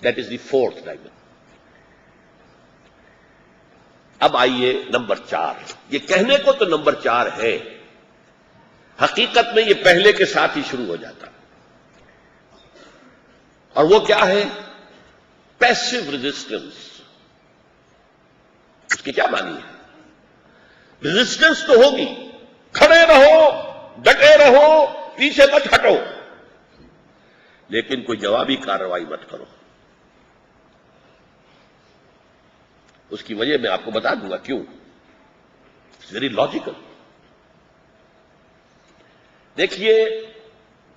That is the fourth dimension. اب آئیے number 4. یہ کہنے کو تو نمبر 4 ہے، حقیقت میں یہ پہلے کے ساتھ ہی شروع ہو جاتا. اور وہ کیا ہے؟ Passive resistance. اس کی کیا معنی ہے؟ ریزسٹنس تو ہوگی، کھڑے رہو، ڈٹے رہو، پیچھے مت ہٹو، لیکن کوئی جوابی کارروائی مت کرو. اس کی وجہ میں آپ کو بتا دوں گا کیوں. It's very logical. دیکھیے،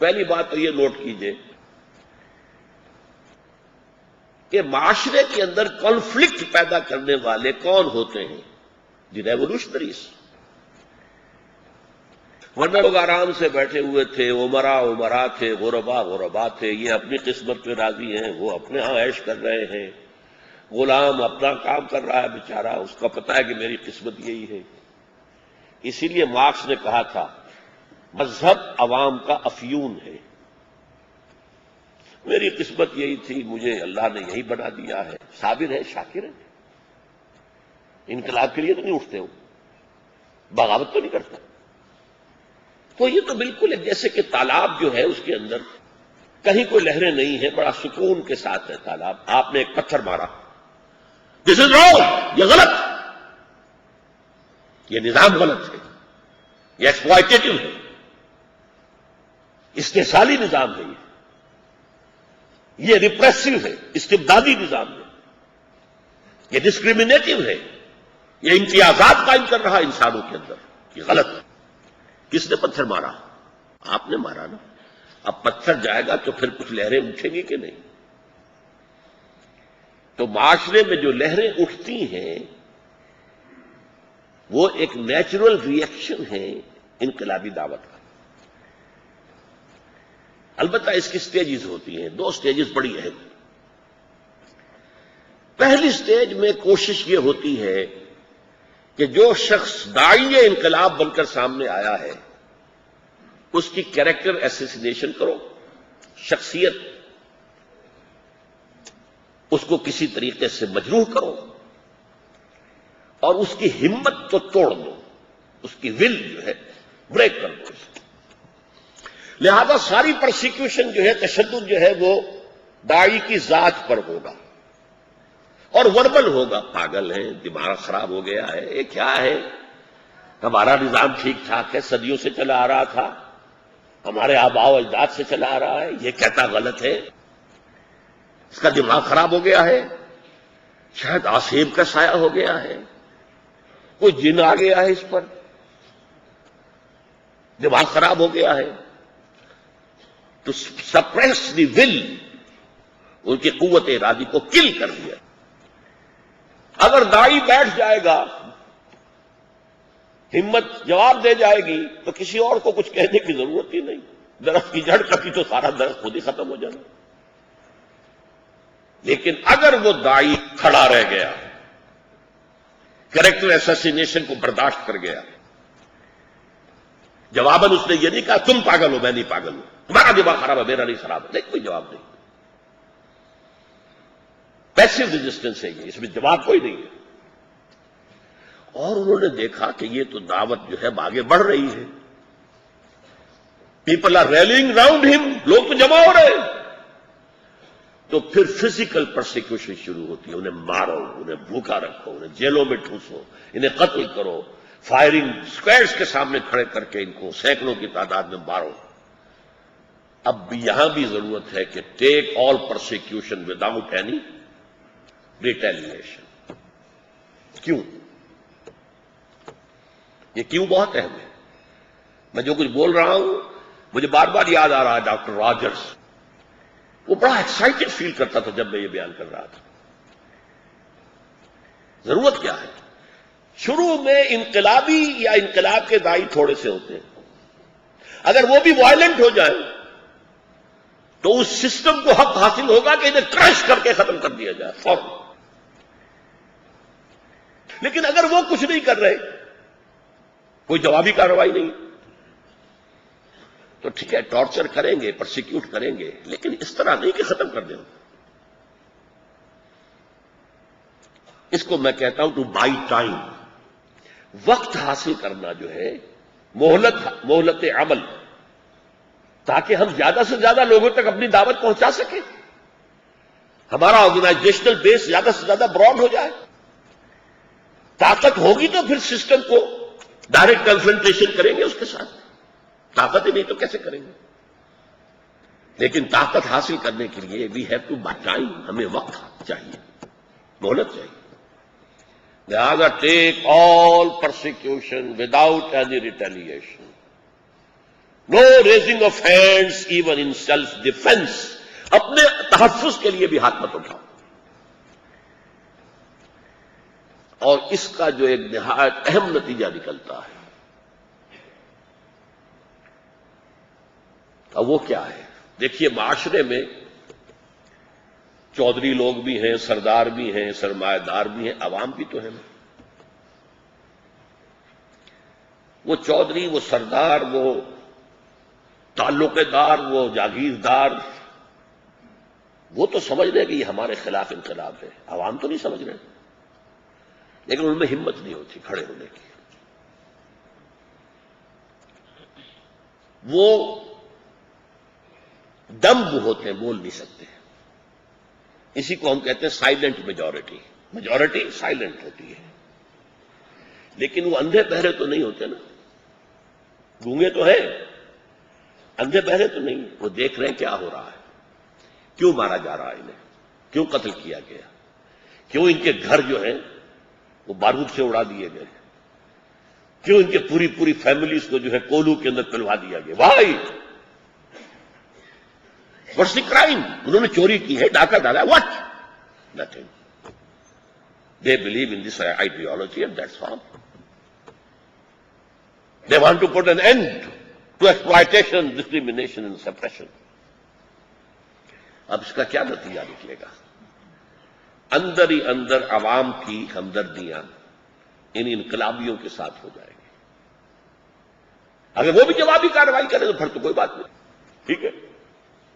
پہلی بات تو یہ نوٹ کیجئے کہ معاشرے کے اندر کانفلکٹ پیدا کرنے والے کون ہوتے ہیں؟ دی ریولوشنریز. ورنہ لوگ آرام سے بیٹھے ہوئے تھے، امراء تھے، غربا تھے. یہ اپنی قسمت پہ راضی ہیں، وہ اپنے ہاں عیش کر رہے ہیں. غلام اپنا کام کر رہا ہے بیچارہ، اس کا پتہ ہے کہ میری قسمت یہی ہے. اسی لیے مارکس نے کہا تھا مذہب عوام کا افیون ہے. میری قسمت یہی تھی، مجھے اللہ نے یہی بنا دیا ہے. صابر ہے، شاکر ہے. انقلاب کے لیے تو نہیں اٹھتے ہو، بغاوت تو نہیں کرتا. تو یہ تو بالکل ہے جیسے کہ تالاب جو ہے اس کے اندر کہیں کوئی لہریں نہیں ہیں، بڑا سکون کے ساتھ ہے تالاب. آپ نے ایک پتھر مارا، دس از رانگ، یہ غلط، یہ نظام غلط ہے، یہ ایکسپلائٹیٹو ہے، استحصالی نظام ہے، یہ ریپریسو ہے، استبدادی نظام ہے، یہ ڈسکریمنیٹو ہے، یہ امتیازات قائم کر رہا انسانوں کے اندر. یہ غلط ہے. کس نے پتھر مارا؟ آپ نے مارا نا. اب پتھر جائے گا تو پھر کچھ لہریں اٹھیں گی کہ نہیں؟ تو معاشرے میں جو لہریں اٹھتی ہیں وہ ایک نیچرل ری ایکشن ہے انقلابی دعوت کا. البتہ اس کی سٹیجز ہوتی ہیں، 2 سٹیجز بڑی اہم. پہلی سٹیج میں کوشش یہ ہوتی ہے کہ جو شخص داعی انقلاب بن کر سامنے آیا ہے اس کی کیریکٹر ایسیسینیشن کرو، شخصیت اس کو کسی طریقے سے مجروح کرو اور اس کی ہمت کو توڑ دو، اس کی ول جو ہے بریک کر دو. لہذا ساری پرسیکیوشن جو ہے، تشدد جو ہے، وہ داعی کی ذات پر ہوگا اور وربل ہوگا. پاگل ہے، دماغ خراب ہو گیا ہے، یہ کیا ہے؟ ہمارا نظام ٹھیک ٹھاک ہے، صدیوں سے چلا آ رہا تھا، ہمارے آباء و اجداد سے چلا آ رہا ہے، یہ کہتا غلط ہے، اس کا دماغ خراب ہو گیا ہے، شاید آسیب کا سایہ ہو گیا ہے، کوئی جن آ گیا ہے، اس پر دماغ خراب ہو گیا ہے. تو سپریس دی ول، ان کی قوت ارادی کو کل کر دیا. اگر داعی بیٹھ جائے گا، ہمت جواب دے جائے گی، تو کسی اور کو کچھ کہنے کی ضرورت ہی نہیں. درخت کی جڑ کٹی تو سارا درخت خود ہی ختم ہو جانا. لیکن اگر وہ داعی کھڑا رہ گیا، کریکٹر ایساسینیشن کو برداشت کر گیا، جواباً اس نے یہ نہیں کہا تم پاگل ہو، میں نہیں پاگل ہوں، تمہارا دماغ خراب ہے، میرا نہیں خراب ہے، نہیں، کوئی جواب نہیں. پیسو ریزسٹنس ہے یہ، اس میں جواب کوئی نہیں ہے. اور انہوں نے دیکھا کہ یہ تو دعوت جو ہے آگے بڑھ رہی ہے، پیپل آر ریلنگ راؤنڈ ہم، لوگ تو جمع ہو رہے ہیں. تو پھر فزیکل پرسیکیوشن شروع ہوتی ہے. انہیں مارو، انہیں بھوکا رکھو، انہیں جیلوں میں ٹھوسو، انہیں قتل کرو، فائرنگ اسکواڈز کے سامنے کھڑے کر کے ان کو سینکڑوں کی تعداد میں مارو. اب یہاں بھی ضرورت ہے کہ ٹیک all persecution without any retaliation. کیوں؟ یہ کیوں بہت اہم ہے. میں جو کچھ بول رہا ہوں مجھے بار بار یاد آ رہا ہے ڈاکٹر راجرز. وہ بڑا ایکسائٹڈ فیل کرتا تھا جب میں یہ بیان کر رہا تھا. ضرورت کیا ہے؟ شروع میں انقلابی یا انقلاب کے داعی تھوڑے سے ہوتے ہیں، اگر وہ بھی وائلنٹ ہو جائیں تو اس سسٹم کو حق حاصل ہوگا کہ انہیں کرش کر کے ختم کر دیا جائے فوراً. لیکن اگر وہ کچھ نہیں کر رہے، کوئی جوابی کارروائی نہیں، تو ٹھیک ہے ٹارچر کریں گے، پرسیکیوٹ کریں گے، لیکن اس طرح نہیں کہ ختم کر دیں. اس کو میں کہتا ہوں ٹو بائی ٹائم، وقت حاصل کرنا جو ہے، مہلت عمل، تاکہ ہم زیادہ سے زیادہ لوگوں تک اپنی دعوت پہنچا سکیں، ہمارا آرگنائزیشنل بیس زیادہ سے زیادہ براڈ ہو جائے۔ طاقت ہوگی تو پھر سسٹم کو ڈائریکٹ کنفرنٹیشن کریں گے اس کے ساتھ، طاقت ہی نہیں تو کیسے کریں گے؟ لیکن طاقت حاصل کرنے کے لیے we have to buy time, ہمیں وقت چاہیے، مہلت چاہیے۔ لہذا take all persecution without any retaliation, no raising of hands even in self defence, اپنے تحفظ کے لیے بھی ہاتھ مت اٹھاؤ۔ اور اس کا جو ایک نہایت اہم نتیجہ نکلتا ہے، اب وہ کیا ہے؟ دیکھیے، معاشرے میں چودھری لوگ بھی ہیں، سردار بھی ہیں، سرمایہ دار بھی ہیں، عوام بھی تو ہیں۔ وہ چودھری، وہ سردار، وہ تعلق دار، وہ جاگیردار، وہ تو سمجھ رہے کہ یہ ہمارے خلاف انقلاب ہے، عوام تو نہیں سمجھ رہے، لیکن ان میں ہمت نہیں ہوتی کھڑے ہونے کی۔ وہ دمب ہوتے ہیں، بول نہیں سکتے۔ اسی کو ہم کہتے ہیں سائلنٹ میجورٹی۔ میجورٹی سائلنٹ ہوتی ہے، لیکن وہ اندھے بہرے تو نہیں ہوتے نا، گونگے تو ہیں، اندھے بہرے تو نہیں، وہ دیکھ رہے ہیں کیا ہو رہا ہے، کیوں مارا جا رہا ہے انہیں، کیوں قتل کیا گیا، کیوں ان کے گھر جو ہیں وہ بارود سے اڑا دیے گئے، کیوں ان کے پوری فیملیز کو جو ہے کولو کے اندر پلوا دیا گیا۔ Why what's the crime? انہوں نے چوری کی ہے، ڈاکہ ڈالا، what? Nothing. They believe in this ideology and that's all. They want to put an end to exploitation, discrimination and suppression. اب اس کا کیا نتیجہ نکلے گا؟ اندر ہی اندر عوام کی ہمدردیاں ان انقلابیوں کے ساتھ ہو جائیں گی۔ اگر وہ بھی جوابی کارروائی کریں تو پھر تو کوئی بات نہیں، ٹھیک ہے،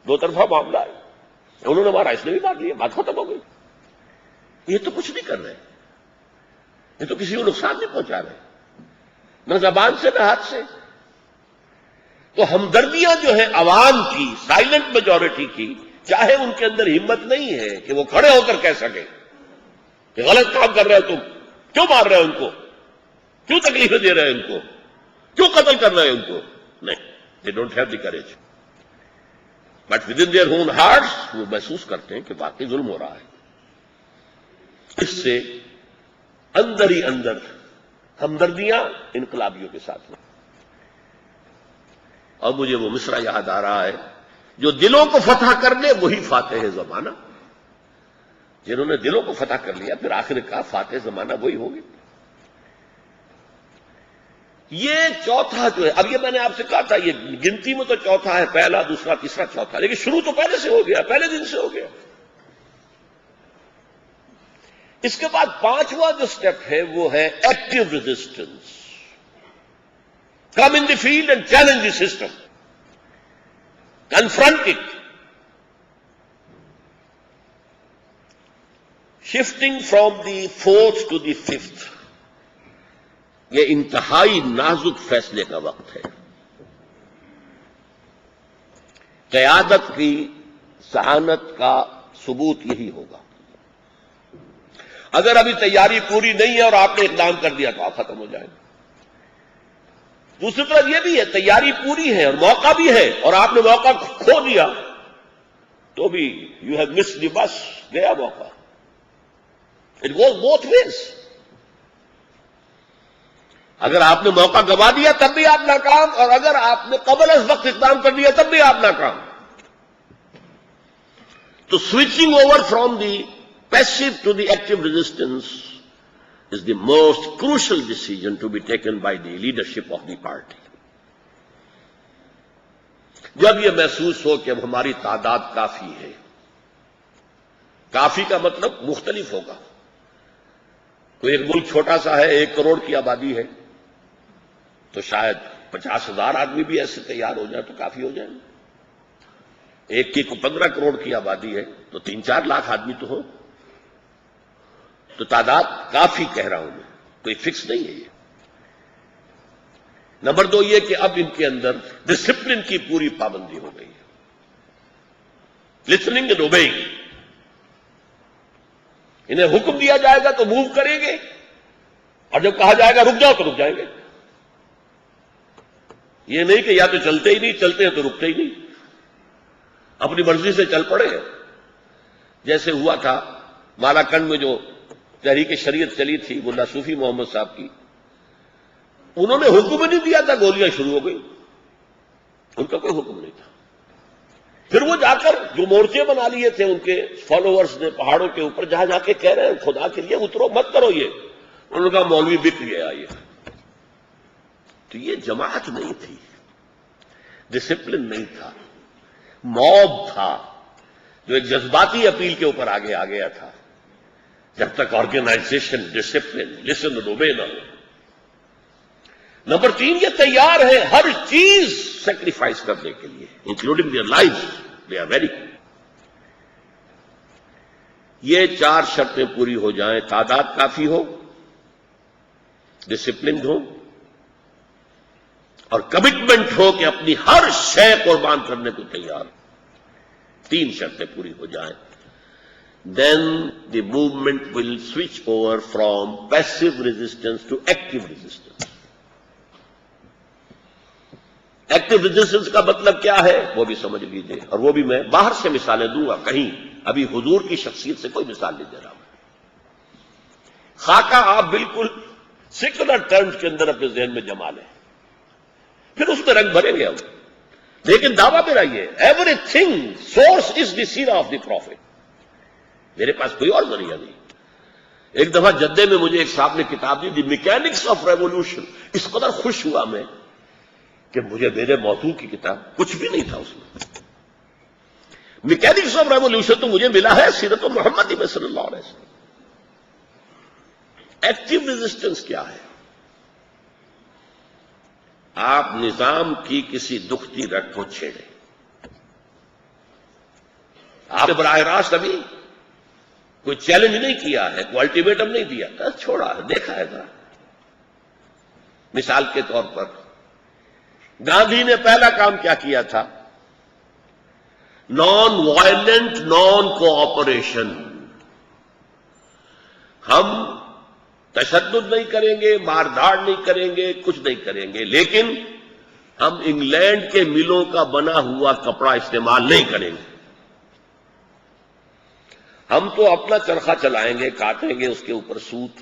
دو طرفہ معاملہ ہے، انہوں نے مارا، اس نے بھی مار لیا، بات ختم ہو گئی۔ یہ تو کچھ نہیں کر رہے، یہ تو کسی کو نقصان نہیں پہنچا رہے، نہ زبان سے نہ ہاتھ سے۔ تو ہمدردیاں جو ہیں عوام کی، سائلنٹ میجورٹی کی، چاہے ان کے اندر ہمت نہیں ہے کہ وہ کھڑے ہو کر کہہ سکیں کہ غلط کام کر رہے ہو تم، کیوں مار رہے ہو ان کو، کیوں تکلیفیں دے رہے ہیں ان کو، کیوں قتل کر رہے ہیں ان کو، نہیں، they don't have the courage. But within their own hearts وہ محسوس کرتے ہیں کہ واقعی ظلم ہو رہا ہے۔ اس سے اندر ہی اندر ہمدردیاں انقلابیوں کے ساتھ ہیں۔ اور مجھے وہ مصرع یاد آ رہا ہے، جو دلوں کو فتح کر لے وہی فاتح زمانہ۔ جنہوں نے دلوں کو فتح کر لیا پھر آخر کا فاتح زمانہ وہی ہوگی۔ یہ چوتھا جو ہے، اب یہ میں نے آپ سے کہا تھا، یہ گنتی میں تو چوتھا ہے، پہلا، دوسرا، تیسرا، چوتھا، لیکن شروع تو پہلے سے ہو گیا، پہلے دن سے ہو گیا۔ اس کے بعد پانچواں جو سٹیپ ہے وہ ہے active resistance. Come in the field and challenge the system, confront it, shifting from the fourth to the fifth. یہ انتہائی نازک فیصلے کا وقت ہے۔ قیادت کی ذہانت کا ثبوت یہی ہوگا۔ اگر ابھی تیاری پوری نہیں ہے اور آپ نے اقدام کر دیا تو آپ ختم ہو جائیں گے۔ دوسری طرف یہ بھی ہے، تیاری پوری ہے اور موقع بھی ہے اور آپ نے موقع کھو دیا تو بھی یو ہیو مس دی بس، گیا موقع۔ It goes both ways. اگر آپ نے موقع گوا دیا تب بھی آپ ناکام، اور اگر آپ نے قبل از وقت اقدام کر دیا تب بھی آپ ناکام۔ تو switching over from the passive to the active resistance is the most crucial decision to be taken by the leadership of the party. جب یہ محسوس ہو کہ اب ہماری تعداد کافی ہے، کافی کا مطلب مختلف ہوگا، کوئی ایک ملک چھوٹا سا ہے، 1 کروڑ کی آبادی ہے، تو شاید 50,000 آدمی بھی ایسے تیار ہو جائے تو کافی ہو جائیں۔ ایک کی 15 کروڑ کی آبادی ہے تو 3-4 لاکھ آدمی تو ہو، تو تعداد کافی کہہ رہا ہوں میں، کوئی فکس نہیں ہے یہ۔ نمبر 2 یہ کہ اب ان کے اندر ڈسپلن کی پوری پابندی ہو گئی ہے، لسننگ اینڈ اوبیئنگ۔ انہیں حکم دیا جائے گا تو موو کریں گے، اور جب کہا جائے گا رک جاؤ تو رک جائیں گے۔ یہ نہیں کہ یا تو چلتے ہی نہیں، چلتے ہیں تو رکتے ہی نہیں، اپنی مرضی سے چل پڑے ہیں۔ جیسے ہوا تھا مالاکنڈ میں جو تحریک شریعت چلی تھی ملا صوفی محمد صاحب کی، انہوں نے حکم نہیں دیا تھا، گولیاں شروع ہو گئی، ان کا کوئی حکم نہیں تھا۔ پھر وہ جا کر جو مورچے بنا لیے تھے ان کے فالوورز نے پہاڑوں کے اوپر، جہاں جا کے کہہ رہے ہیں خدا کے لیے اترو، مت کرو یہ، انہوں نے کہا مولوی بک گیا یہ۔ تو یہ جماعت نہیں تھی، ڈسپلن نہیں تھا، موب تھا جو ایک جذباتی اپیل کے اوپر آگے آ گیا تھا۔ جب تک organisation, discipline, listen and obey نہ ہو۔ نمبر 3 یہ تیار ہے ہر چیز سیکریفائس کرنے کے لیے، including their life, they are ready. یہ 4 شرطیں پوری ہو جائیں، تعداد کافی ہو، ڈسپلنڈ ہو، اور کمٹمنٹ ہو کہ اپنی ہر شے قربان کرنے کو تیار ہو۔ 3 شرطیں پوری ہو جائیں، then the movement will switch over from passive resistance to active resistance۔ Active resistance کا مطلب کیا ہے وہ بھی سمجھ لیجیے، اور وہ بھی میں باہر سے مثالیں دوں گا، کہیں ابھی حضور کی شخصیت سے کوئی مثال نہیں دے رہا ہوں۔ خاکہ آپ بالکل سیکولر ٹرمز کے اندر اپنے ذہن میں جما لیں، پھر اس میں رنگ بھریں گے ہم۔ لیکن دعویٰ میرا یہ، everything source is the سیرا آف دی پروفٹ، میرے پاس کوئی اور ذریعہ نہیں۔ ایک دفعہ جدے میں مجھے ایک صاحب نے کتاب دی، دی میکینکس آف ریولوشن، اس قدر خوش ہوا میں کہ مجھے میرے موضوع کی کتاب کچھ بھی نہیں تھا اس میں۔ میکینکس آف ریولوشن تو مجھے ملا ہے سیرت محمدی میں صلی اللہ علیہ وسلم۔ ایکٹیو ریزسٹنس کیا ہے؟ آپ نظام کی کسی دکھتی رگ کو چھیڑیں، آپ نے براہ راست ابھی کوئی چیلنج نہیں کیا ہے، کوئی الٹیمیٹم نہیں دیا، چھوڑا ہے، دیکھا ہے ذرا۔ مثال کے طور پر گاندھی نے پہلا کام کیا کیا تھا؟ Non violent naan cooperation. ہم تشدد نہیں کریں گے، مار دھاڑ نہیں کریں گے، کچھ نہیں کریں گے، لیکن ہم انگلینڈ کے ملوں کا بنا ہوا کپڑا استعمال نہیں کریں گے۔ ہم تو اپنا چرخہ چلائیں گے، کاٹیں گے اس کے اوپر سوت۔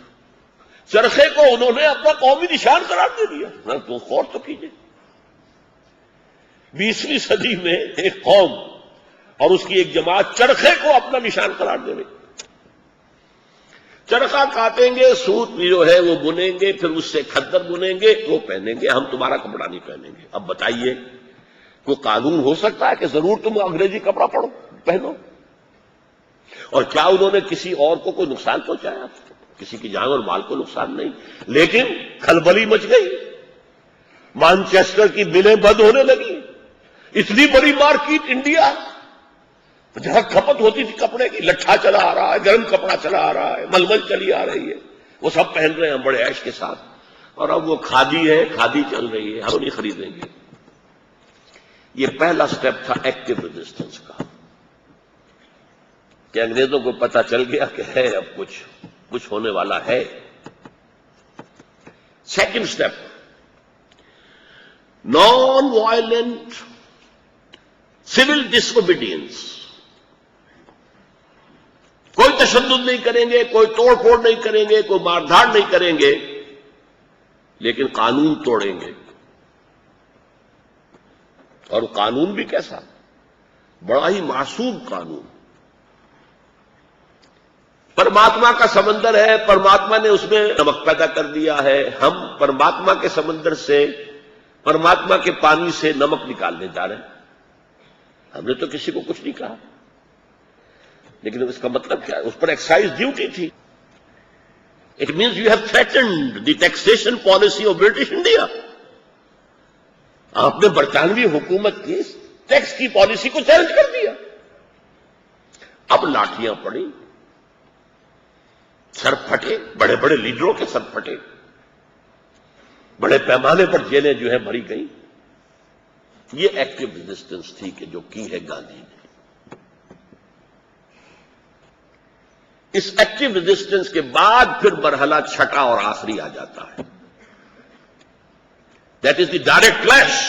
چرخے کو انہوں نے اپنا قومی نشان قرار دے دیا۔ تو غور تو کیجیے، 20ویں صدی میں ایک قوم اور اس کی ایک جماعت چرخے کو اپنا نشان قرار دے رہی۔ چرخہ کاٹیں گے، سوت بھی جو ہے وہ بنیں گے، پھر اس سے کھدر بنیں گے، وہ پہنیں گے، ہم تمہارا کپڑا نہیں پہنیں گے۔ اب بتائیے کوئی قانون ہو سکتا ہے کہ ضرور تم انگریزی کپڑا پہنو؟ اور کیا انہوں نے کسی اور کو کوئی نقصان پہنچایا؟ کسی کی جان اور مال کو نقصان نہیں، لیکن کھلبلی مچ گئی، مانچسٹر کی ملیں بند ہونے لگی۔ اتنی بڑی مارکیٹ انڈیا جہاں کھپت ہوتی تھی کپڑے کی، لٹھا چلا آ رہا ہے، گرم کپڑا چلا آ رہا ہے، ململ چلی آ رہی ہے، وہ سب پہن رہے ہیں بڑے عیش کے ساتھ، اور اب وہ کھادی ہے، کھادی چل رہی ہے، ہم نہیں خریدیں گے۔ یہ پہلا سٹیپ تھا ایکٹیو ریزسٹنس کا، کہ انگریزوں کو پتا چل گیا کہ ہے اب کچھ ہونے والا ہے۔ Second step, non violent civil disobedience. کوئی تشدد نہیں کریں گے، کوئی توڑ پھوڑ نہیں کریں گے، کوئی مار دھاڑ نہیں کریں گے، لیکن قانون توڑیں گے۔ اور قانون بھی کیسا؟ بڑا ہی معصوم قانون۔ پرماتما کا سمندر ہے، پرماتما نے اس میں نمک پیدا کر دیا ہے، ہم پرماتما کے سمندر سے، پرماتما کے پانی سے نمک نکالنے جا رہے ہیں۔ ہم نے تو کسی کو کچھ نہیں کہا، لیکن اس کا مطلب کیا ہے؟ اس پر ایکسائز ڈیوٹی تھی۔ It means you have threatened the taxation policy of British India. آپ نے برطانوی حکومت کی ٹیکس کی پالیسی کو چیلنج کر دیا۔ اب لاٹھیاں پڑی، سر پھٹے، بڑے بڑے لیڈروں کے سر پھٹے، بڑے پیمانے پر جیلیں جو ہے بھری گئی. یہ ایکٹیو ریزسٹنس تھی کہ جو کی ہے گاندھی نے. اس ایکٹیو ریزسٹنس کے بعد پھر مرحلہ چھٹا اور آخری آ جاتا ہے. That is the direct clash,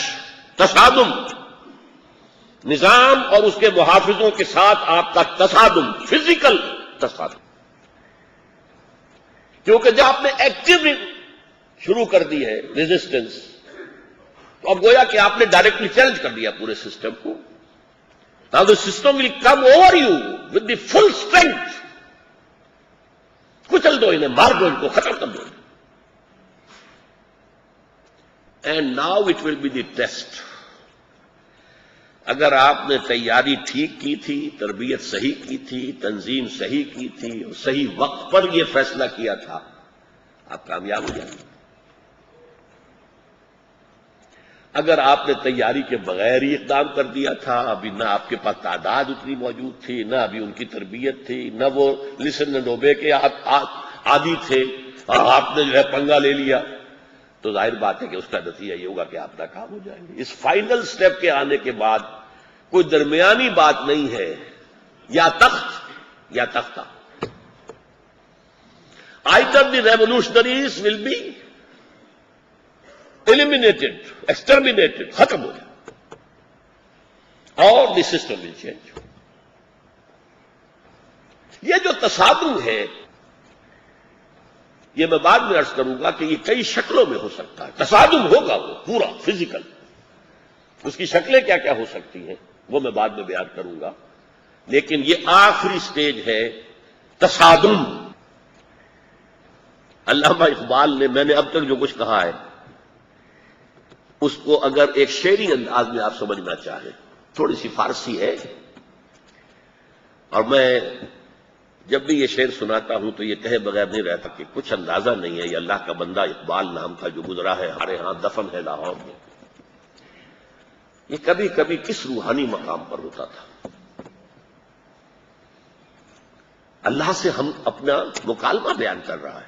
تصادم، نظام اور اس کے محافظوں کے ساتھ آپ کا تصادم، فزیکل تصادم. کیونکہ جب آپ نے ایکٹیو شروع کر دی ہے ریزسٹنس، تو اب گویا کہ آپ نے ڈائریکٹلی چیلنج کر دیا پورے سسٹم کو. Now the system will come over you with the full strength. کچل دو انہیں، مار دو ان کو، ختم کر دو. And now it will be the test. اگر آپ نے تیاری ٹھیک کی تھی، تربیت صحیح کی تھی، تنظیم صحیح کی تھی، اور صحیح وقت پر یہ فیصلہ کیا تھا، آپ کامیاب ہو جائیں گے. اگر آپ نے تیاری کے بغیر ہی اقدام کر دیا تھا، ابھی نہ آپ کے پاس تعداد اتنی موجود تھی، نہ ابھی ان کی تربیت تھی، نہ وہ لسن اینڈ اوبے کے عادی تھے، اور آپ نے جو ہے پنگا لے لیا، تو ظاہر بات ہے کہ اس کا نتیجہ یہ ہوگا کہ آپ ناکام ہو جائیں گے. اس فائنل سٹیپ کے آنے کے بعد کوئی درمیانی بات نہیں ہے، یا تخت یا تختہ. Either the revolutionaries will be eliminated, exterminated, ختم ہو جائے، اور the system will change. یہ جو تصادم ہے، یہ میں بعد میں عرض کروں گا کہ یہ کئی شکلوں میں ہو سکتا ہے. تصادم ہوگا وہ پورا فزیکل، اس کی شکلیں کیا کیا ہو سکتی ہیں وہ میں بعد میں بیان کروں گا. لیکن یہ آخری سٹیج ہے تصادم. علامہ اقبال نے، میں نے اب تک جو کچھ کہا ہے اس کو اگر ایک شعری انداز میں آپ سمجھنا چاہیں، تھوڑی سی فارسی ہے، اور میں جب بھی یہ شعر سناتا ہوں تو یہ کہے بغیر نہیں رہتا کہ کچھ اندازہ نہیں ہے یہ اللہ کا بندہ اقبال نام کا جو گزرا ہے ہمارے ہاں دفن ہے لاہور میں، یہ کبھی کبھی کس روحانی مقام پر ہوتا تھا. اللہ سے ہم اپنا مکالمہ بیان کر رہا ہے.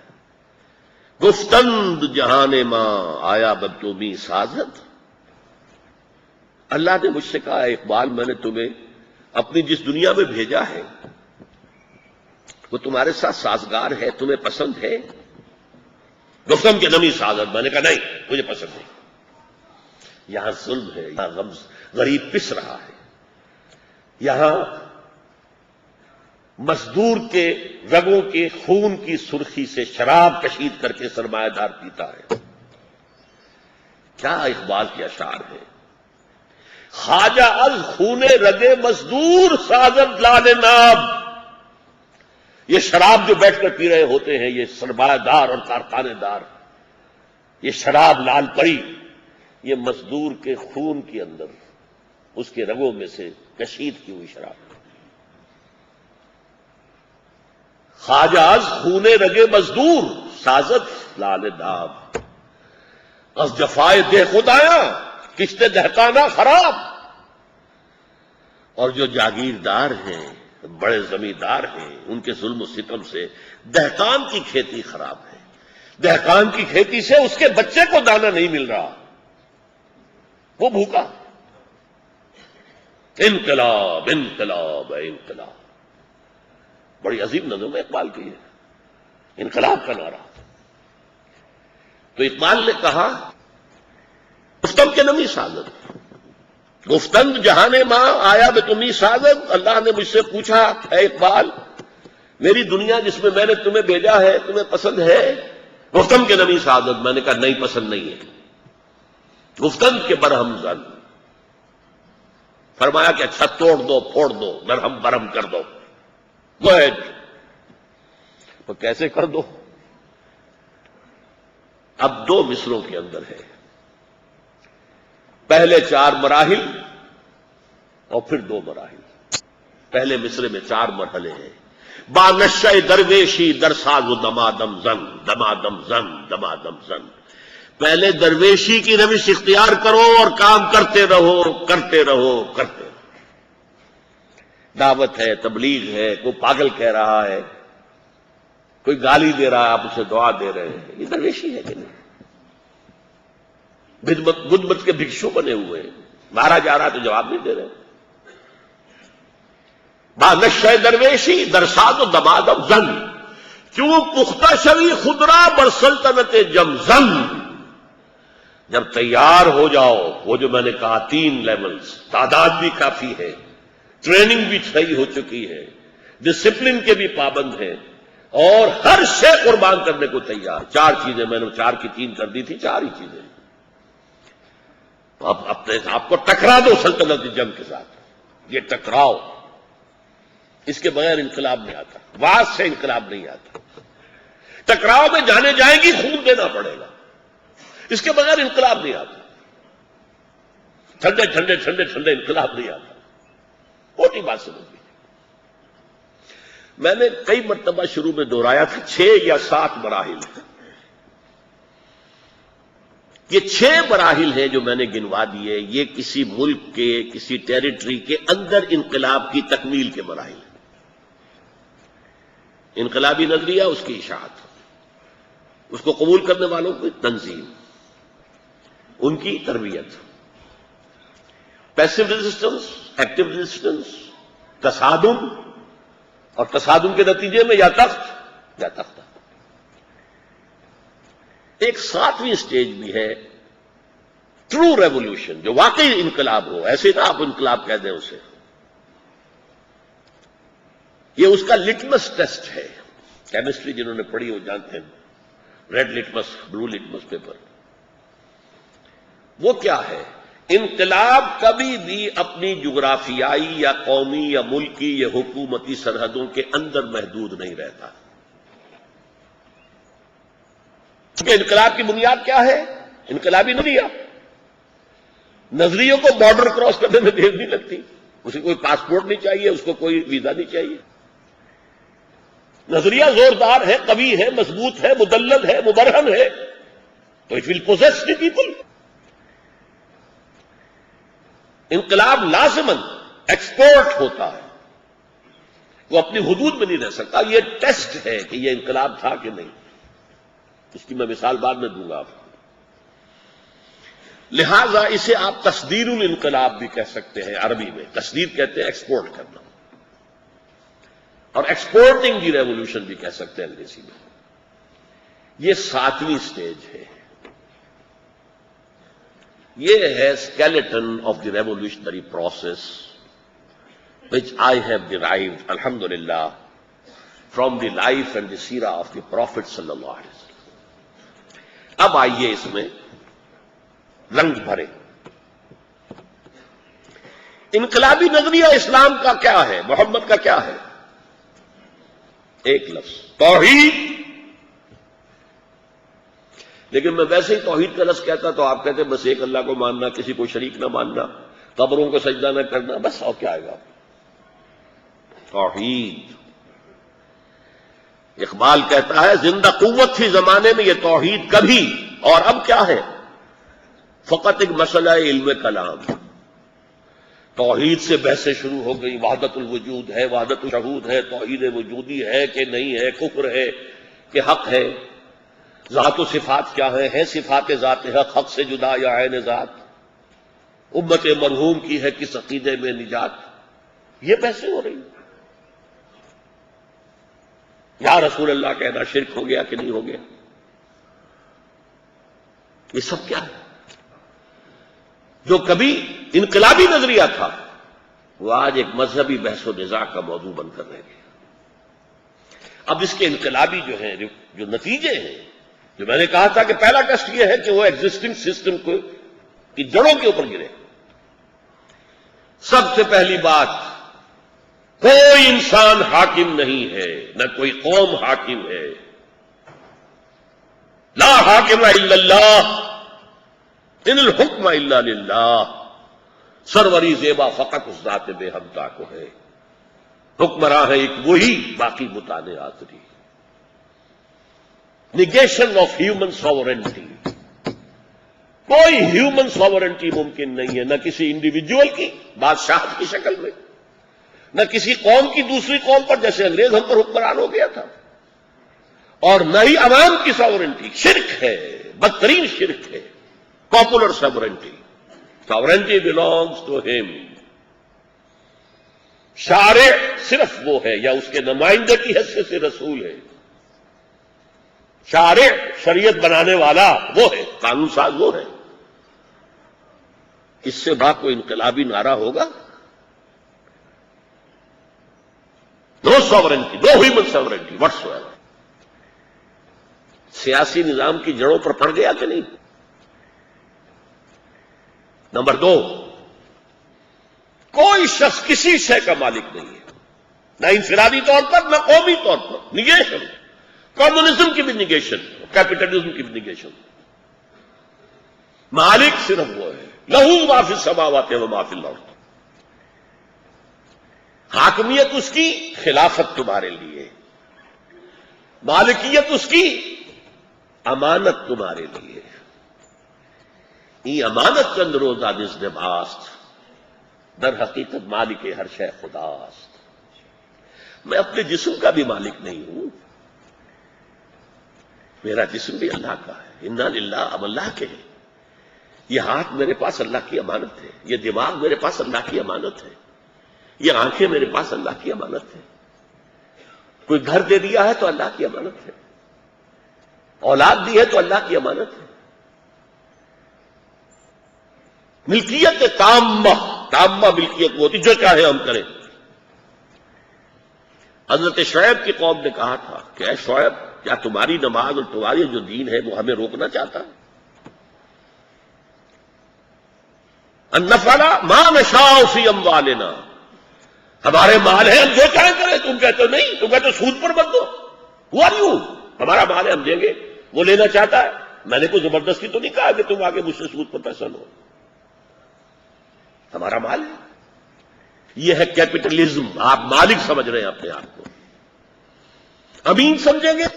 گفتند جہان ماں آیا بدتومی سازد. اللہ نے مجھ سے کہا ہے اقبال، میں نے تمہیں اپنی جس دنیا میں بھیجا ہے وہ تمہارے ساتھ سازگار ہے، تمہیں پسند ہے؟ گفتم کے نمی سازد، میں نے کہا نہیں مجھے پسند نہیں. یہاں ظلم ہے، یہاں غریب پس رہا ہے، یہاں مزدور کے رگوں کے خون کی سرخی سے شراب کشید کر کے سرمایہ دار پیتا ہے. کیا اقبال کے اشعار ہے. خواجہ از خون رگے مزدور سازد لال ناب. یہ شراب جو بیٹھ کر پی رہے ہوتے ہیں یہ سرمایہ دار اور کارخانے دار، یہ شراب لال پری، یہ مزدور کے خون کے اندر اس کے رگوں میں سے کشید کی ہوئی شراب. خواجہ از خون رگے مزدور سازد لال ناب. از جفائے دہ خدایا کشتے دہقانہ خراب. اور جو جاگیردار ہیں، بڑے زمیندار ہیں، ان کے ظلم و ستم سے دہقان کی کھیتی خراب ہے. دہقان کی کھیتی سے اس کے بچے کو دانا نہیں مل رہا، وہ بھوکا. انقلاب انقلاب انقلاب، بڑی عظیم نظم ہے اقبال کی ہے، انقلاب کا نعرہ. تو اقبال نے کہا گفتم کے نمی سازد، گفتند جہان ماں آیا بے تمی سازد. اللہ نے مجھ سے پوچھا اے اقبال میری دنیا جس میں میں نے تمہیں بھیجا ہے تمہیں پسند ہے؟ گفتم کے نمی سازد، میں نے کہا نہیں پسند نہیں ہے. گفتند کے برہم زن، فرمایا کہ اچھا توڑ دو پھوڑ دو درہم برہم کر دو. تو کیسے کر دو؟ اب دو مصروں کے اندر ہے، پہلے 4 مراحل اور پھر 2 مراحل. پہلے مصرے میں 4 مرحلے ہیں. بانشہ درویشی درساز و دمادم زن دمادم زن دمادم زن. پہلے درویشی کی روش اختیار کرو اور کام کرتے رہو کرتے رہو کرتے رہو. دعوت ہے، تبلیغ ہے، کوئی پاگل کہہ رہا ہے، کوئی گالی دے رہا ہے آپ اسے دعا دے رہے ہیں، یہ درویشی ہے کہ نہیں؟ بدھ مت کے بھکشو بنے ہوئے ہیں، مارا جا رہا تو جواب نہیں دے رہے. با نشہ درویشی درساد و دمادم زن، کیوں پختہ شوی خدرا بر سلطنت جمزن. جب تیار ہو جاؤ، وہ جو میں نے کہا 3 لیولز، تعداد بھی کافی ہے، ٹریننگ بھی صحیح ہو چکی ہے، ڈسپلن کے بھی پابند ہیں، اور ہر شے قربان کرنے کو تیار. 4 چیزیں میں نے 4 کی 3 کر دی تھی، 4 ہی چیزیں. اب اپنے آپ کو ٹکرا دو سلطنت جنگ کے ساتھ. یہ ٹکراؤ، اس کے بغیر انقلاب نہیں آتا، واز سے انقلاب نہیں آتا. ٹکراؤ میں جانے جائیں گی خون دینا پڑے گا، اس کے بغیر انقلاب نہیں آتا. ٹھنڈے ٹھنڈے ٹھنڈے ٹھنڈے انقلاب نہیں آتا. موٹی بات سمجھ لیجیے. میں نے کئی مرتبہ شروع میں دہرایا تھا 6 یا 7 مراحل. یہ 6 مراحل ہیں جو میں نے گنوا دیے، یہ کسی ملک کے، کسی ٹیریٹری کے اندر انقلاب کی تکمیل کے مراحل. انقلابی نظریہ، اس کی اشاعت، اس کو قبول کرنے والوں کی تنظیم، ان کی تربیت، پیسو ریزسٹنس، ایکٹیو ریزسٹنس، تصادم، اور تصادم کے نتیجے میں یا تخت یا تختہ. ایک 7ویں سٹیج بھی ہے، ٹرو ریولوشن، جو واقعی انقلاب ہو، ایسے نہ آپ انقلاب کہہ دیں اسے. یہ اس کا لٹمس ٹیسٹ ہے. کیمسٹری جنہوں نے پڑھی وہ جانتے ہیں، ریڈ لٹمس، بلو لٹمس پیپر. وہ کیا ہے؟ انقلاب کبھی بھی اپنی جغرافیائی یا قومی یا ملکی یا حکومتی سرحدوں کے اندر محدود نہیں رہتا. کیونکہ انقلاب کی بنیاد کیا ہے؟ انقلابی نظریہ. نظریوں کو بارڈر کراس کرنے میں دیر نہیں لگتی. اسے کوئی پاسپورٹ نہیں چاہیے، اس کو کوئی ویزا نہیں چاہیے. نظریہ زوردار ہے، قوی ہے، مضبوط ہے، مدلل ہے، مبرہن ہے، تو it will possess the people. انقلاب لازماً ایکسپورٹ ہوتا ہے، وہ اپنی حدود میں نہیں رہ سکتا. یہ ٹیسٹ ہے کہ یہ انقلاب تھا کہ نہیں. اس کی میں مثال بعد میں دوں گا آپ کو. لہذا اسے آپ تصدیر الانقلاب بھی کہہ سکتے ہیں. عربی میں تصدیر کہتے ہیں ایکسپورٹ کرنا، اور ایکسپورٹنگ دی ریولوشن بھی کہہ سکتے ہیں انگریزی میں. یہ 7ویں سٹیج ہے. یہ ہے skeleton of the revolutionary process which I have derived, alhamdulillah, from the life and the seerah of the Prophet sallallahu alaihi wasallam. اب آئیے اس میں رنگ بھرے. انقلابی نظریہ اسلام کا کیا ہے، محمد کا کیا ہے؟ ایک لفظ، توحید. لیکن میں ویسے ہی توحید کا لفظ کہتا تو آپ کہتے بس ایک اللہ کو ماننا، کسی کو شریک نہ ماننا، قبروں کو سجدہ نہ کرنا، بس. اور کیا آئے گا؟ توحید. اقبال کہتا ہے زندہ قوت تھی زمانے میں یہ توحید کبھی، اور اب کیا ہے؟ فقط ایک مسئلہ علم کلام. توحید سے بحثیں شروع ہو گئی. وحدت الوجود ہے، وحدت الشہود ہے، توحید وجودی ہے کہ نہیں ہے، کفر ہے کہ حق ہے، ذات و صفات کیا ہے صفات ذات حق، حق سے جدا یا عین ذات، امت مرحوم کی ہے کس عقیدے میں نجات. یہ بحثیں ہو رہی ہیں. یا رسول اللہ کہنا شرک ہو گیا کہ نہیں ہو گیا؟ یہ سب کیا ہے؟ جو کبھی انقلابی نظریہ تھا وہ آج ایک مذہبی بحث و نزاع کا موضوع بن کر رہ گیا. اب اس کے انقلابی جو ہیں، جو نتیجے ہیں، جو میں نے کہا تھا کہ پہلا ٹیسٹ یہ ہے کہ وہ ایگزسٹنگ سسٹم کی جڑوں کے اوپر گرے. سب سے پہلی بات، کوئی انسان حاکم نہیں ہے، نہ کوئی قوم حاکم ہے. لا حاکم الا اللہ، ان الحکم الا للہ. سروری زیبا فقط اس ذات بے ہمتا کو ہے. حکمراں ہے ایک وہی، باقی متانے آخری. Negation of human sovereignty. کوئی ہیومن ساورنٹی ممکن نہیں ہے، نہ کسی انڈیویجول کی بادشاہت کی شکل میں، نہ کسی قوم کی دوسری قوم پر، جیسے انگریز ہم پر حکمران ہو گیا تھا، اور نہ ہی عوام کی ساورنٹی. شرک ہے، بدترین شرک ہے popular sovereignty. Sovereignty belongs to him. شارع صرف وہ ہے یا اس کے نمائندے کی حیثیت سے رسول ہے. شارع شریعت بنانے والا وہ ہے، قانون ساز وہ ہے. اس سے بڑا کوئی انقلابی نعرہ ہوگا؟ نو ساورنٹی، نو ہیومن ساورنٹی واٹس ایور. سیاسی نظام کی جڑوں پر پڑ گیا کہ نہیں؟ نمبر 2، کوئی شخص کسی شے کا مالک نہیں ہے، نہ انفرادی طور پر نہ قومی طور پر. نگیشن، کمیونزم کی بھی نگیشن، کیپٹلزم کی بھی نگیشن. مالک صرف وہ ہے، لہو ما فی السماوات و ما فی الارض. حاکمیت اس کی، خلافت تمہارے لیے. مالکیت اس کی، امانت تمہارے لیے. ای امانت چند روزہ نزد ماست، در حقیقت مالک ہر شے خداست. میں اپنے جسم کا بھی مالک نہیں ہوں، میرا جسم بھی اللہ کا ہے. انا للہ، اب اللہ کے ہے. یہ ہاتھ میرے پاس اللہ کی امانت ہے، یہ دماغ میرے پاس اللہ کی امانت ہے، یہ آنکھیں میرے پاس اللہ کی امانت ہے. کوئی گھر دے دیا ہے تو اللہ کی امانت ہے، اولاد دی ہے تو اللہ کی امانت ہے. ملکیت تامہ، تامہ ملکیت وہ ہوتی جو چاہے ہم کریں. حضرت شعیب کی قوم نے کہا تھا کہ اے شعیب، کیا تمہاری نماز اور تمہاری جو دین ہے وہ ہمیں روکنا چاہتا؟ ان نفعل ما نشاء فی اموالنا، ہمارے مال ہے ہم جو چاہیں کریں. تم کہتے ہو نہیں، تم کہتے ہو سود پر مت دو. ہوا یوں ہمارا مال ہے ہم دیں گے. وہ لینا چاہتا ہے، میں نے کوئی زبردستی تو نہیں کہا کہ تم آگے مجھ سے سود پر پیسہ لو. ہمارا مال ہے. یہ ہے کیپٹلزم. آپ مالک سمجھ رہے ہیں اپنے آپ کو. امین سمجھیں گے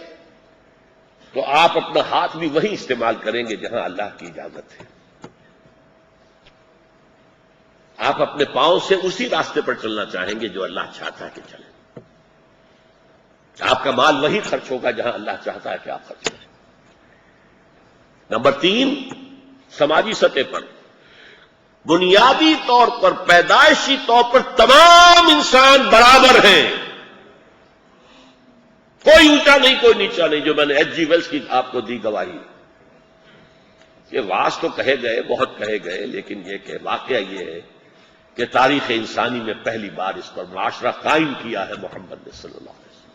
تو آپ اپنا ہاتھ بھی وہیں استعمال کریں گے جہاں اللہ کی اجازت ہے. آپ اپنے پاؤں سے اسی راستے پر چلنا چاہیں گے جو اللہ چاہتا ہے کہ چلیں. آپ کا مال وہیں خرچ ہوگا جہاں اللہ چاہتا ہے کہ آپ خرچ کریں. نمبر 3، سماجی سطح پر بنیادی طور پر، پیدائشی طور پر تمام انسان برابر ہیں. کوئی اونچا نہیں، کوئی نیچا نہیں. جو میں نے ایچ جی ویلس کی آپ کو دی گواہی. یہ واعظ تو کہے گئے، بہت کہے گئے، لیکن یہ کہ واقعہ یہ ہے کہ تاریخ انسانی میں پہلی بار اس پر معاشرہ قائم کیا ہے محمد نے صلی اللہ علیہ وسلم.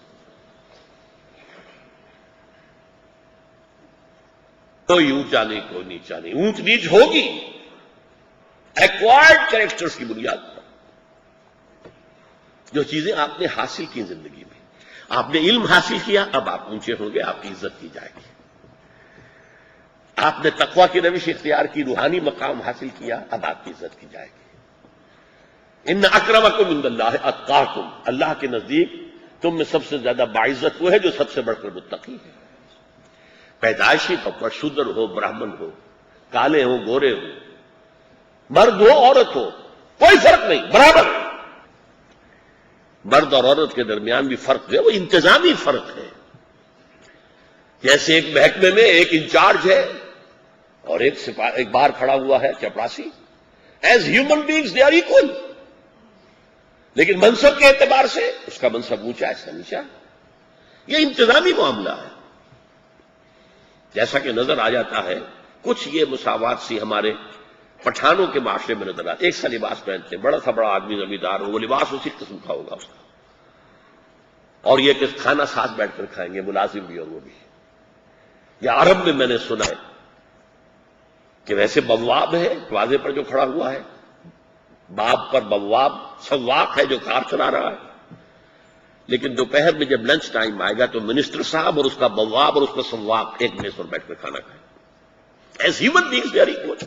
کوئی اونچا نہیں، کوئی نیچا نہیں. اونچ نیچ ہوگی ایکوائرڈ کریکٹرز کی بنیاد پر. جو چیزیں آپ نے حاصل کی زندگی میں، آپ نے علم حاصل کیا، اب آپ اونچے ہوں گے، آپ کی عزت کی جائے گی. آپ نے تقویٰ کی روش اختیار کی، روحانی مقام حاصل کیا، اب آپ کی عزت کی جائے گی. ان اکرمکم عند اللہ اتقاکم، اللہ کے نزدیک تم میں سب سے زیادہ باعزت وہ ہے جو سب سے بڑھ کر متقی ہے. پیدائشی طور پر شودر ہو، برہمن ہو، کالے ہو، گورے ہو، مرد ہو، عورت ہو، کوئی فرق نہیں، برابر. مرد اور عورت کے درمیان بھی فرق ہے، وہ انتظامی فرق ہے. جیسے ایک محکمے میں ایک انچارج ہے اور ایک باہر کھڑا ہوا ہے چپراسی. As human beings they are equal, لیکن منصب کے اعتبار سے اس کا منصب اونچا ہے، اس کا نیچا. یہ انتظامی معاملہ ہے. جیسا کہ نظر آ جاتا ہے کچھ یہ مساوات سی ہمارے پٹھانوں کے معاشرے میں نظر آتے. ایک سا لباس پہنتے ہیں، بڑا سا بڑا آدمی زمیندار ہو، وہ لباس اسی قسم کا ہوگا اس کا. اور یہ کہ کھانا ساتھ بیٹھ کر کھائیں گے، ملازم بھی اور وہ بھی. یا عرب میں نے سنا ہے کہ ویسے بواب ہے دروازے پر جو کھڑا ہوا ہے، باب پر بواب، سواق ہے جو کار چلا رہا ہے. لیکن دوپہر میں جب لنچ ٹائم آئے گا تو منسٹر صاحب اور اس کا بواب اور اس کا سواق ایک میز پر بیٹھ کر کھانا کھائیں. As human beings they are equal.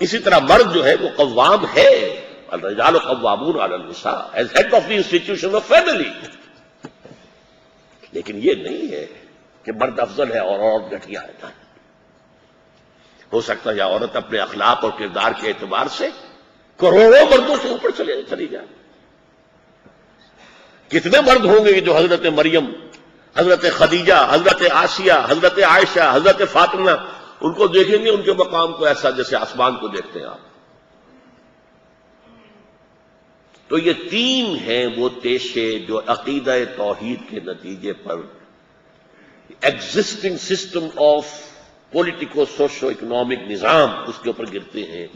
اسی طرح مرد جو ہے وہ قوام ہے، الرجال قوامون علی النساء as head of the institution of family. لیکن یہ نہیں ہے کہ مرد افضل ہے اور عورت گھٹیا ہے. ہو سکتا ہے یا عورت اپنے اخلاق اور کردار کے اعتبار سے کروڑوں مردوں سے اوپر چلی جائے. کتنے مرد ہوں گے جو حضرت مریم حضرت خدیجہ، حضرت آسیہ، حضرت عائشہ، حضرت فاطمہ، ان کو دیکھیں گے ان کے مقام کو ایسا جیسے آسمان کو دیکھتے ہیں آپ. تو یہ تین ہیں وہ تیشے جو عقیدہ توحید کے نتیجے پر existing system of politico socio economic نظام اس کے اوپر گرتے ہیں.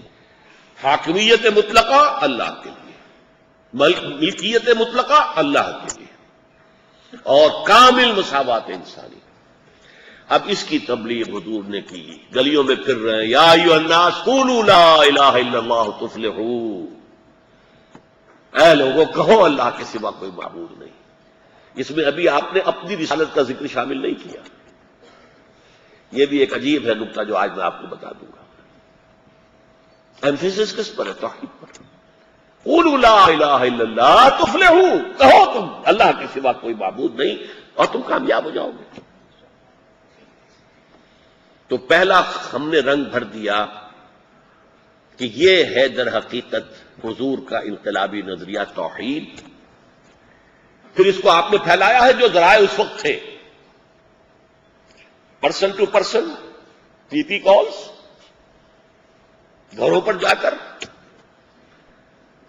حاکمیت مطلقہ اللہ کے لیے، ملکیت مطلقہ اللہ کے لیے، اور کامل مساوات انسانی. اب اس کی تبلیغ حضور نے کی، گلیوں میں پھر رہے ہیں، یا ایھا الناس قولوا لا الہ الا اللہ تفلحوا. اے لوگوں کہو اللہ کے سوا کوئی معبود نہیں. اس میں ابھی آپ نے اپنی رسالت کا ذکر شامل نہیں کیا. یہ بھی ایک عجیب ہے نکتہ جو آج میں آپ کو بتا دوں گا. ایمفیسس کس پر ہے؟ توحید پر. قولوا لا الہ الا اللہ تفلحوا، کہو تم اللہ کے سوا کوئی معبود نہیں اور تم کامیاب ہو جاؤ گے. تو پہلا ہم نے رنگ بھر دیا کہ یہ ہے در حقیقت حضور کا انقلابی نظریہ توحید. پھر اس کو آپ نے پھیلایا ہے جو ذرائع اس وقت تھے، person to person, P P calls, گھروں پر جا کر،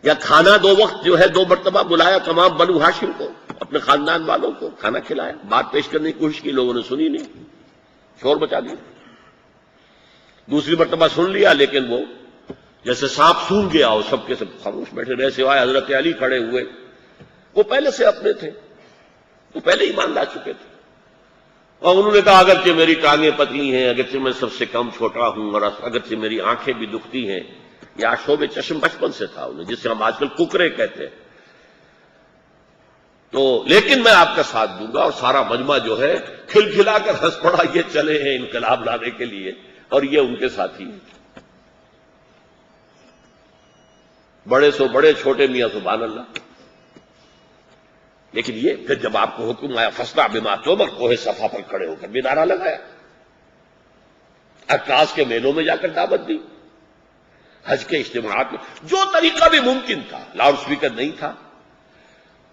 یا کھانا 2 وقت جو ہے 2 مرتبہ بلایا تمام بنو ہاشم کو، اپنے خاندان والوں کو کھانا کھلایا. بات پیش کرنے کی کوشش کی، لوگوں نے سنی نہیں، شور بچا دیا. دوسری مرتبہ سن لیا لیکن وہ جیسے سانپ سونگ گیا ہو، سب کے سب خاموش بیٹھے رہے سوائے حضرت علی کھڑے ہوئے. وہ پہلے سے اپنے تھے، وہ پہلے ایمان لا چکے تھے، اور انہوں نے کہا اگرچہ میری ٹانگیں پتلی ہیں، اگرچہ میں سب سے کم چھوٹا ہوں، اور اگرچہ میری آنکھیں بھی دکھتی ہیں، یہ آشوب چشم بچپن سے تھا انہیں، جسے ہم آج کل ککرے کہتے ہیں، تو لیکن میں آپ کا ساتھ دوں گا. اور سارا مجمع جو ہے کھل کھلا کر ہنس پڑا، یہ چلے ہیں انقلاب لانے کے لیے اور یہ ان کے ساتھی ہیں. بڑے سو بڑے، چھوٹے میاں سبحان اللہ. لیکن یہ پھر جب آپ کو حکم آیا فاصبر بما تؤمر، کوہ صفا پر کھڑے ہو کر بھی نعرہ لگایا، عکاس کے میلوں میں جا کر دعوت دی، حج کے اجتماعات میں جو طریقہ بھی ممکن تھا. لاؤڈ اسپیکر نہیں تھا،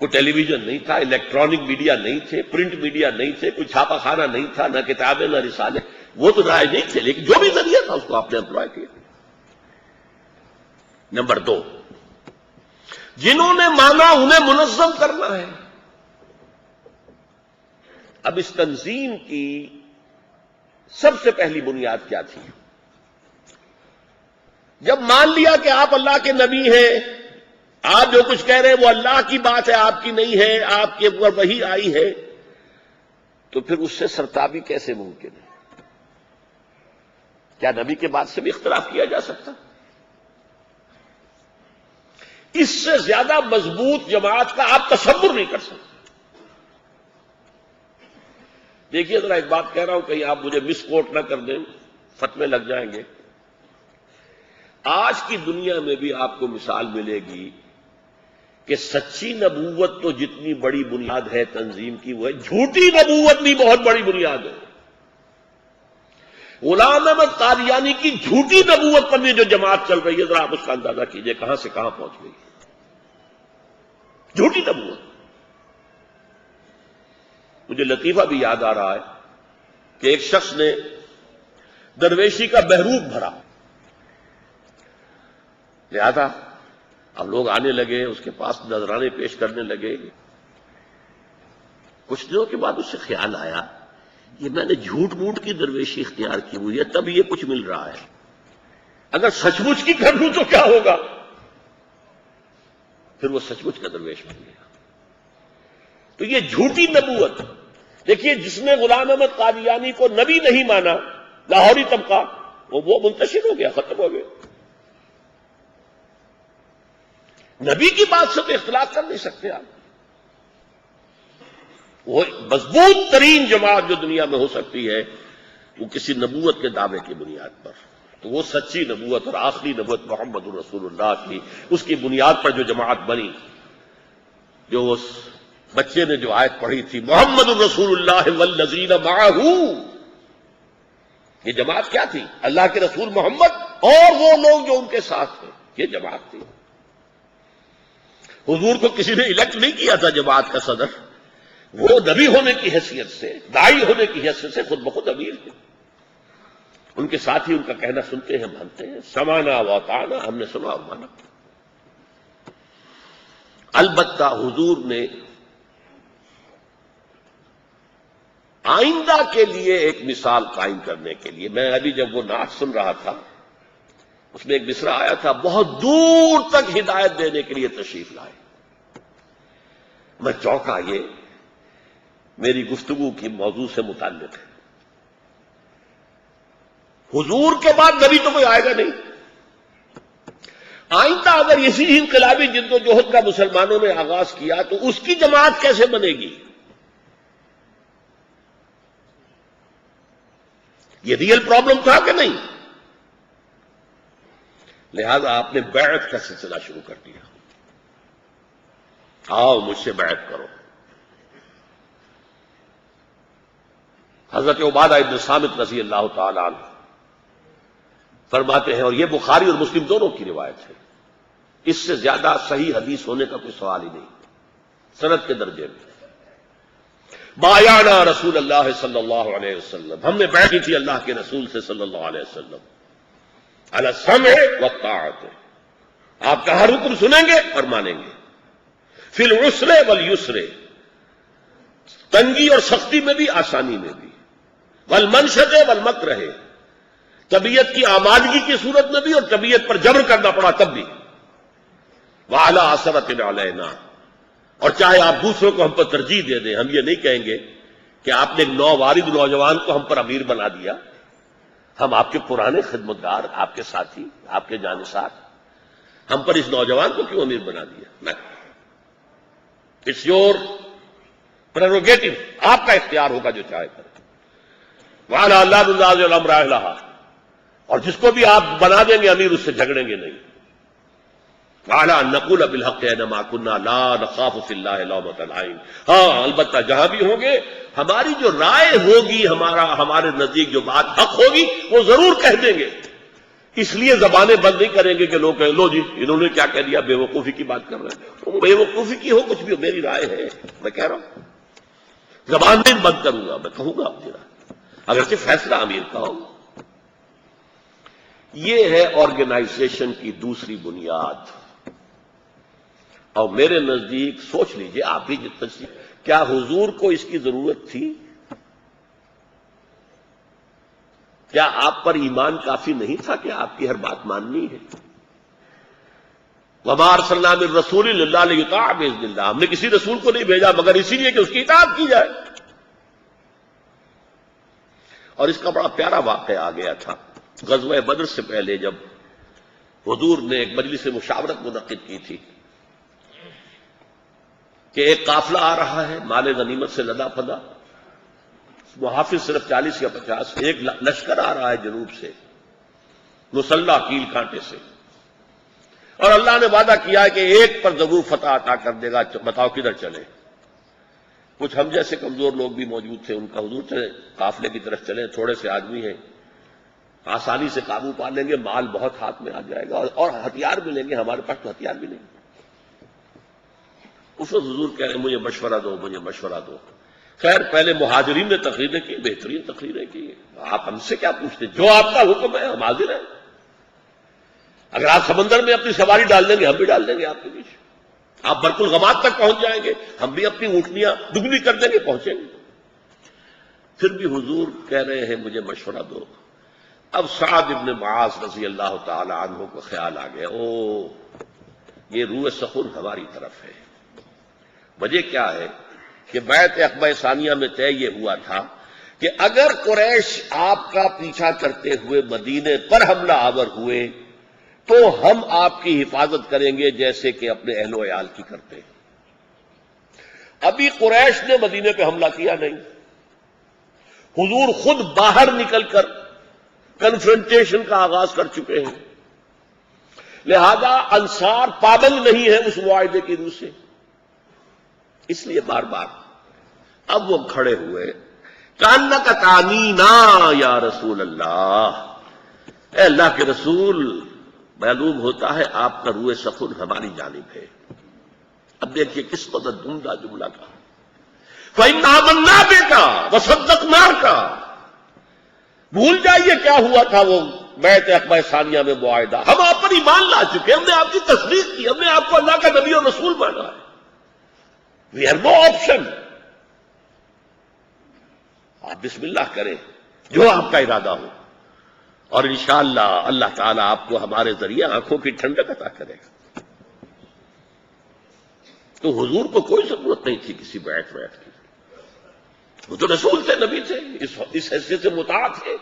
کوئی ٹیلی ویژن نہیں تھا، الیکٹرانک میڈیا نہیں تھے، پرنٹ میڈیا نہیں تھے، کوئی چھاپا خانہ نہیں تھا، نہ کتابیں نہ رسالے، وہ تو رائج نہیں تھے، لیکن جو بھی ذریعہ تھا اس کو آپ نے امپلوائے کیا. نمبر 2، جنہوں نے مانا انہیں منظم کرنا ہے. اب اس تنظیم کی سب سے پہلی بنیاد کیا تھی؟ جب مان لیا کہ آپ اللہ کے نبی ہیں، آپ جو کچھ کہہ رہے ہیں وہ اللہ کی بات ہے، آپ کی نہیں ہے، آپ کے اوپر وحی آئی ہے، تو پھر اس سے سرتابی کیسے ممکن ہے؟ کیا نبی کے بات سے بھی اختلاف کیا جا سکتا؟ اس سے زیادہ مضبوط جماعت کا آپ تصور نہیں کر سکتے. دیکھیے ذرا ایک بات کہہ رہا ہوں، کہیں آپ مجھے مس کوٹ نہ کر دیں، فتوے لگ جائیں گے. آج کی دنیا میں بھی آپ کو مثال ملے گی کہ سچی نبوت تو جتنی بڑی بنیاد ہے تنظیم کی، وہ ہے جھوٹی نبوت بھی بہت بڑی بنیاد ہے. غلام احمد قادیانی کی جھوٹی نبوت پر بھی جو جماعت چل رہی ہے، ذرا آپ اس کا اندازہ کیجئے کہاں سے کہاں پہنچ گئی. جھوٹی نبوت. مجھے لطیفہ بھی یاد آ رہا ہے کہ ایک شخص نے درویشی کا بہروپ بھرا، لہذا اب لوگ آنے لگے، اس کے پاس نذرانے پیش کرنے لگے. کچھ دنوں کے بعد اس سے خیال آیا یہ میں نے جھوٹ موٹ کی درویشی اختیار کی ہوئی ہے، تب یہ کچھ مل رہا ہے، اگر سچ مچ کی کر لوں تو کیا ہوگا؟ پھر وہ سچ مچ کا درویش بن گیا. تو یہ جھوٹی نبوت. دیکھیے جس نے غلام احمد قادیانی کو نبی نہیں مانا، لاہوری طبقہ، وہ منتشر ہو گیا، ختم ہو گیا. نبی کی بات سے تو اختلاف کر نہیں سکتے آپ. وہ مضبوط ترین جماعت جو دنیا میں ہو سکتی ہے وہ کسی نبوت کے دعوے کی بنیاد پر، تو وہ سچی نبوت اور آخری نبوت محمد رسول اللہ کی، اس کی بنیاد پر جو جماعت بنی، جو اس بچے نے جو آیت پڑھی تھی محمد الرسول اللہ والذین معہ، یہ جماعت کیا تھی؟ اللہ کے رسول محمد اور وہ لوگ جو ان کے ساتھ تھے، یہ جماعت تھی. حضور کو کسی نے الیکٹ نہیں کیا تھا جماعت کا صدر، وہ نبی ہونے کی حیثیت سے، داعی ہونے کی حیثیت سے خود بخود امیر ہیں. ان کے ساتھ ہی ان کا کہنا سنتے ہیں، مانتے ہیں. سمعنا واطعنا، ہم نے سنا اور مانا. البتہ حضور نے آئندہ کے لیے ایک مثال قائم کرنے کے لیے، میں ابھی جب وہ نعت سن رہا تھا اس میں ایک مصرع آیا تھا، بہت دور تک ہدایت دینے کے لیے تشریف لائے. میں چونکا، یہ میری گفتگو کی موضوع سے متعلق ہے. حضور کے بعد نبی تو کوئی آئے گا نہیں. آئندہ اگر اسی انقلابی جد و جہد کا مسلمانوں نے آغاز کیا تو اس کی جماعت کیسے بنے گی؟ یہ ریئل پرابلم تھا کہ نہیں؟ لہذا آپ نے بیعت کا سلسلہ شروع کر دیا. آؤ مجھ سے بیعت کرو. حضرت عبادہ ابن صامت رضی اللہ تعالی عنہ فرماتے ہیں، اور یہ بخاری اور مسلم دونوں کی روایت ہے، اس سے زیادہ صحیح حدیث ہونے کا کوئی سوال ہی نہیں سند کے درجے میں. بایعنا رسول اللہ صلی اللہ علیہ وسلم، ہم نے بیعت کی تھی اللہ کے رسول سے صلی اللہ علیہ وسلم، علی السمع والطاعۃ، آپ کا ہر حکم سنیں گے اور مانیں گے. فی العسر والیسر، تنگی اور سختی میں بھی، آسانی میں بھی. والمنشط والمکرہ، طبیعت کی آمادگی کی صورت میں بھی اور طبیعت پر جبر کرنا پڑا تب بھی. وعلی عثرۃ علینا، اور چاہے آپ دوسروں کو ہم پر ترجیح دے دیں، ہم یہ نہیں کہیں گے کہ آپ نے ایک نووارد نوجوان کو ہم پر امیر بنا دیا. ہم آپ کے پرانے خدمتگار، آپ کے ساتھی، آپ کے جانثار، ہم پر اس نوجوان کو کیوں امیر بنا دیا؟ نہیں، اٹس یور پریروگیٹو، آپ کا اختیار ہوگا جو چاہے کرے. وعلی اللہ ننازع الامر اہلھا، اور جس کو بھی آپ بنا دیں گے امیر، اس سے جھگڑیں گے نہیں. وعلی ان نقول بالحق اینما کنا لا نخاف فی اللہ لومۃ لائم، ہاں البتہ جہاں بھی ہوں گے ہماری جو رائے ہوگی، ہمارے نزدیک جو بات حق ہوگی وہ ضرور کہہ دیں گے. اس لیے زبانیں بند نہیں کریں گے کہ لوگ کہیں لو جی انہوں نے کیا کہہ دیا، بے وقوفی کی بات کر رہے ہیں. بے وقوفی کی ہو کچھ بھی ہو، میری رائے ہے، میں کہہ رہا ہوں. زبان نہیں بند کروں گا، میں کہوں گا اپنی رائے، اگرچہ فیصلہ امیر کا ہو. یہ ہے آرگنائزیشن کی دوسری بنیاد. اور میرے نزدیک سوچ لیجئے آپ بھی جتنا، کیا حضور کو اس کی ضرورت تھی؟ کیا آپ پر ایمان کافی نہیں تھا کہ آپ کی ہر بات ماننی ہے؟ وما ارسلنا من رسول الا لیطاع باذن اللہ، ہم نے کسی رسول کو نہیں بھیجا مگر اسی لیے کہ اس کی اطاعت کی جائے. اور اس کا بڑا پیارا واقعہ آ گیا تھا غزوہ بدر سے پہلے، جب حضور نے ایک مجلس مشاورت منعقد کی تھی کہ ایک قافلہ آ رہا ہے مال غنیمت سے لدا پدا، محافظ صرف 40 یا 50، ایک لشکر آ رہا ہے جنوب سے مسلح کیل کانٹے سے، اور اللہ نے وعدہ کیا ہے کہ ایک پر ضرور فتح عطا کر دے گا، بتاؤ کدھر چلے؟ کچھ ہم جیسے کمزور لوگ بھی موجود تھے، ان کا حضور چلے قافلے کی طرف چلیں، تھوڑے سے آدمی ہیں، آسانی سے قابو پا لیں گے، مال بہت ہاتھ میں آ جائے گا اور ہتھیار بھی لیں گے، ہمارے پاس تو ہتھیار بھی نہیں. اس وقت حضور کہہ رہے مجھے مشورہ دو، مجھے مشورہ دو. خیر پہلے مہاجرین نے تقریریں کی، بہترین تقریریں کی. آپ ہم سے کیا پوچھتے، جو آپ کا حکم ہے ہم حاضر ہیں. اگر آپ سمندر میں اپنی سواری ڈال دیں گے ہم بھی ڈال دیں گے آپ کے بیچ. آپ برق الغماد تک پہنچ جائیں گے ہم بھی اپنی اونٹنیاں دگنی کر دیں گے، پہنچیں گے. پھر بھی حضور کہہ رہے ہیں مجھے مشورہ دو. اب سعد ابن معاذ رضی اللہ تعالی عنہ کو خیال آ گیا، او یہ روح سخن ہماری طرف ہے. وجہ کیا ہے کہ بیعت عقبہ ثانیہ میں طے یہ ہوا تھا کہ اگر قریش آپ کا پیچھا کرتے ہوئے مدینے پر حملہ آور ہوئے تو ہم آپ کی حفاظت کریں گے جیسے کہ اپنے اہل و عیال کی کرتے ہیں. ابھی قریش نے مدینے پہ حملہ کیا نہیں، حضور خود باہر نکل کر کنفرنٹیشن کا آغاز کر چکے ہیں. لہذا انصار پابند نہیں ہے اس معاہدے کی روح سے. اس لیے بار بار اب وہ کھڑے ہوئے، کاننا کا تانینا یا رسول اللہ، اے اللہ کے رسول معلوم ہوتا ہے آپ کا روح سخن ہماری جانب ہے. اب دیکھیے کس قدر عمدہ جملہ کا، فَإِنَّا آمَنَّا بِكَ وَصَدَّقْنَاكَ. بھول جائیے کیا ہوا تھا وہ بیعت عقبہ ثانیہ میں معاہدہ. ہم آپ پر ایمان لا چکے، ہم نے آپ کی تصدیق کی، ہم نے آپ کو اللہ کا نبی اور رسول مانا ہے. We have no option. آپ بسم اللہ کریں جو آپ کا ارادہ ہو، اور انشاءاللہ اللہ تعالیٰ آپ کو ہمارے ذریعے آنکھوں کی ٹھنڈک عطا کرے گا. تو حضور کو کوئی ضرورت نہیں تھی کسی بیعت کی. وہ تو رسول تھے، نبی تھے، اس حیثیت سے مطاع تھے.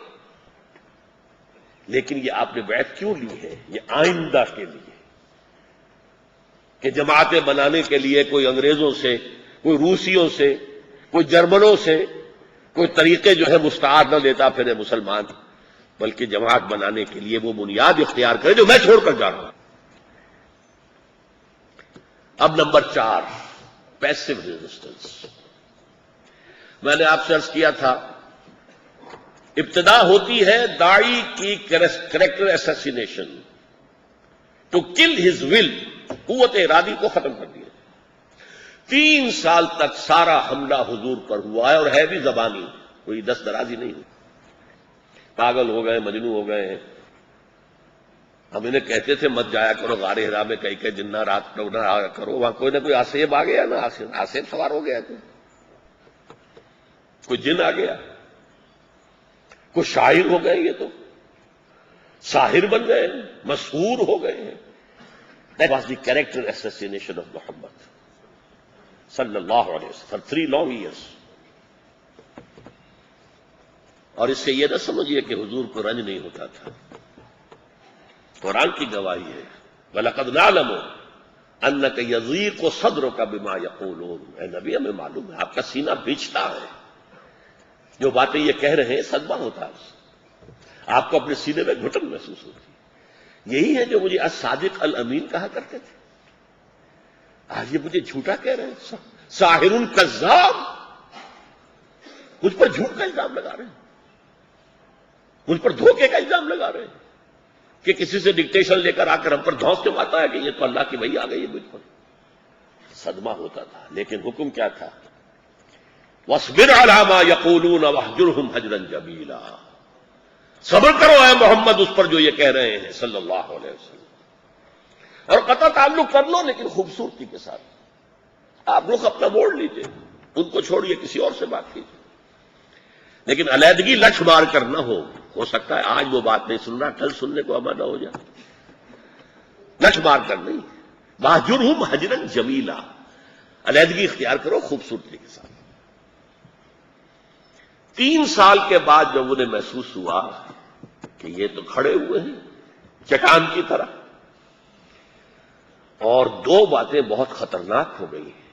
لیکن یہ آپ نے بیعت کیوں لی ہے؟ یہ آئندہ کے لیے، کہ جماعتیں بنانے کے لیے کوئی انگریزوں سے، کوئی روسیوں سے، کوئی جرمنوں سے کوئی طریقے جو ہے مستعار نہ لیتا پھر مسلمان، بلکہ جماعت بنانے کے لیے وہ بنیاد اختیار کرے جو میں چھوڑ کر جا رہا ہوں. اب نمبر 4، پیسو ریزسٹنس. میں نے آپ سے عرض کیا تھا ابتدا ہوتی ہے داعی کی character assassination, to kill his will, قوت ارادی کو ختم کر دیا. 3 سال تک سارا حملہ حضور پر ہوا ہے، اور ہے بھی زبانی، کوئی دست درازی نہیں ہوئی. پاگل ہو گئے، مجنو ہو گئے ہیں. ہم انہیں کہتے تھے مت جایا کرو غار حرا میں، کہیں کہ جنہ رات نہ آیا کرو، وہاں کوئی نہ کوئی آسیب آ گیا، نا آسیب سوار ہو گیا، کوئی جن آ گیا، کوئی شاعر ہو گئے، یہ تو ساحر بن گئے، مسحور ہو گئے ہیں. That was the character assassination of Muhammad صلی اللہ علیہ وسلم for 3 long years. اور اس سے یہ نہ سمجھیے کہ حضور کو رنج نہیں ہوتا تھا. قرآن کی گواہی ہے وَلَقَدْ نَعْلَمُ أَنَّكَ يَضِيقُ صَدْرُكَ بِمَا يَقُولُونَ. اے نبی ہمیں معلوم ہے آپ کا سینہ بھیجتا ہے، جو باتیں یہ کہہ رہے ہیں صدمہ ہوتا ہے، آپ کو اپنے سینے میں گھٹن محسوس ہوتی ہے. یہی ہے جو مجھے الصادق الامین کہا کرتے تھے. آج یہ مجھے جھوٹا کہہ رہے ہیں، ساحر کذاب، مجھ پر جھوٹ کا الزام لگا رہے ہیں، مجھ پر دھوکے کا الزام لگا رہے ہیں کہ کسی سے ڈکٹیشن لے کر آ کر ہم پر دھوس جماتا ہے کہ یہ تو اللہ کی وحی آ گئی ہے مجھ پر. صدمہ ہوتا تھا. لیکن حکم کیا تھا؟ وَاصْبِرْ عَلَىٰ مَا يَقُولُونَ وَاهْجُرْهُمْ هَجْرًا جَمِيلًا. صبر کرو اے محمد اس پر جو یہ کہہ رہے ہیں صلی اللہ علیہ وسلم، اور قطع تعلق کر لو لیکن خوبصورتی کے ساتھ. آپ رخ اپنا موڑ لیجئے، ان کو چھوڑیے، کسی اور سے بات کیجیے، لیکن علیحدگی لچھ مار کر نہ ہو سکتا ہے آج وہ بات نہیں سن رہا، کل سننے کو آمادہ ہو جائے. لچھ مار کر نہیں، واہجرہم ہجرن جمیلا، علیحدگی اختیار کرو خوبصورتی کے ساتھ. 3 سال کے بعد جب انہیں محسوس ہوا کہ یہ تو کھڑے ہوئے ہیں چٹان کی طرح، اور 2 باتیں بہت خطرناک ہو گئی ہیں.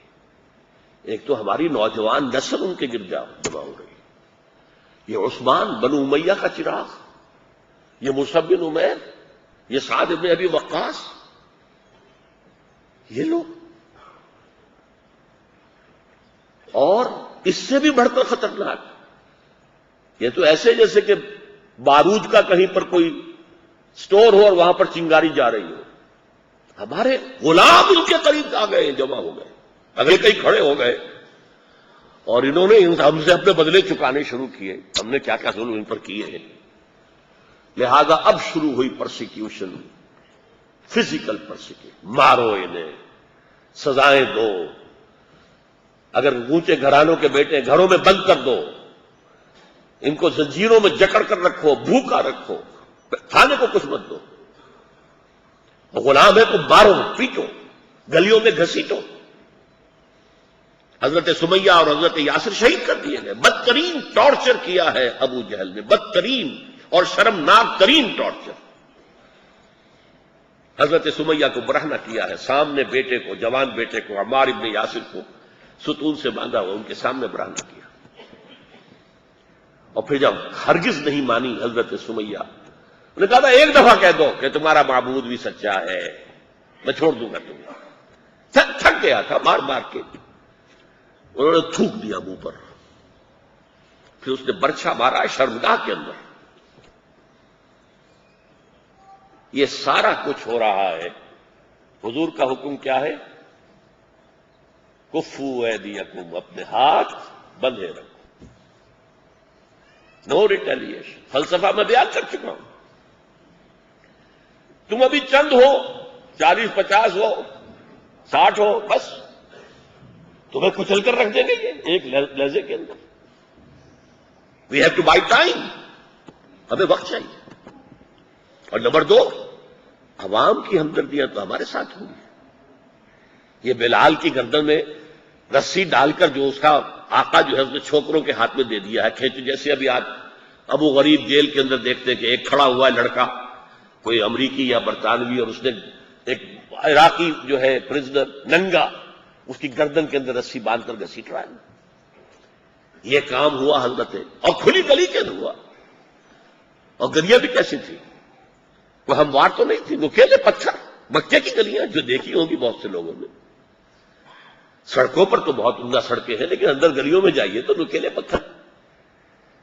ایک تو ہماری نوجوان نسل ان کے گرد جمع ہو رہی ہے. یہ عثمان بن امیہ کا چراغ، یہ مصعب بن عمیر، یہ سعد بن ابی وقاص، یہ لوگ، اور اس سے بھی بڑھ کر خطرناک یہ تو ایسے جیسے کہ بارود کا کہیں پر کوئی سٹور ہو اور وہاں پر چنگاری جا رہی ہو. ہمارے غلام ان کے قریب آ گئے، جمع ہو گئے، اگلے کہیں کھڑے ہو گئے، اور انہوں نے ہم سے اپنے بدلے چکانے شروع کیے. ہم نے کیا کیا ظلم ان پر کیے ہیں. لہذا اب شروع ہوئی پرسیکیوشن، فزیکل پرسیکیوشن. مارو انہیں، سزائیں دو، اگر اونچے گھرانوں کے بیٹے گھروں میں بند کر دو، ان کو زنجیروں میں جکڑ کر رکھو، بھوکا رکھو، کھانے کو کچھ مت دو. غلام ہے تو مارو، پیٹو، گلیوں میں گھسیٹو. حضرت سمیہ اور حضرت یاسر شہید کر دیے گئے. بدترین ٹارچر کیا ہے ابو جہل نے، بدترین اور شرمناک ترین ٹارچر. حضرت سمیہ کو برہنہ کیا ہے، سامنے بیٹے کو، جوان بیٹے کو، عمار ابن یاسر کو ستون سے باندھا ہوا ان کے سامنے برہنہ کیا. اور پھر جب ہرگز نہیں مانی حضرت سمیہ، انہوں نے کہا تھا 1 دفعہ کہہ دو کہ تمہارا معبود بھی سچا ہے، میں چھوڑ دوں گا تمہیں. تھک گیا تھا مار مار کے، انہوں نے تھوک دیا منہ پر. پھر اس نے برچھا مارا شرمگاہ کے اندر. یہ سارا کچھ ہو رہا ہے. حضور کا حکم کیا ہے؟ کفو ایدیکم، اپنے ہاتھ بندھے رکھو، نو ریٹیلیشن۔ فلسفہ میں بیان کر چکا ہوں۔ تم ابھی چند ہو، 40-50 ہو، 60 ہو، بس تمہیں کچل کر رکھ دیں گے یہ ایک لہجے کے اندر۔ We have to buy time, ہمیں وقت چاہیے۔ اور نمبر 2، عوام کی ہمدردیاں تو ہمارے ساتھ ہوں گی۔ یہ بلال کی گردن میں رسی ڈال کر جو اس کا آقا جو ہے اس نے چھوکروں کے ہاتھ میں دے دیا ہے کھینچو، جیسے ابھی آج ابو غریب جیل کے اندر دیکھتے ہیں کہ ایک کھڑا ہوا ہے لڑکا، کوئی امریکی یا برطانوی، اور اس نے ایک عراقی جو ہے پرزنر ننگا اس کی گردن کے اندر رسی باندھ کر گھسیٹ رہا ہے۔ یہ کام ہوا حضرت، اور کھلی گلی کے اندر ہوا، اور گلیاں بھی کیسی تھی، وہ ہموار تو نہیں تھی، نکیلے پتھر، مکے کی گلیاں جو دیکھی ہوگی بہت سے لوگوں نے۔ سڑکوں پر تو بہت عمدہ سڑکیں ہیں، لیکن اندر گلیوں میں جائیے تو نکیلے پتھر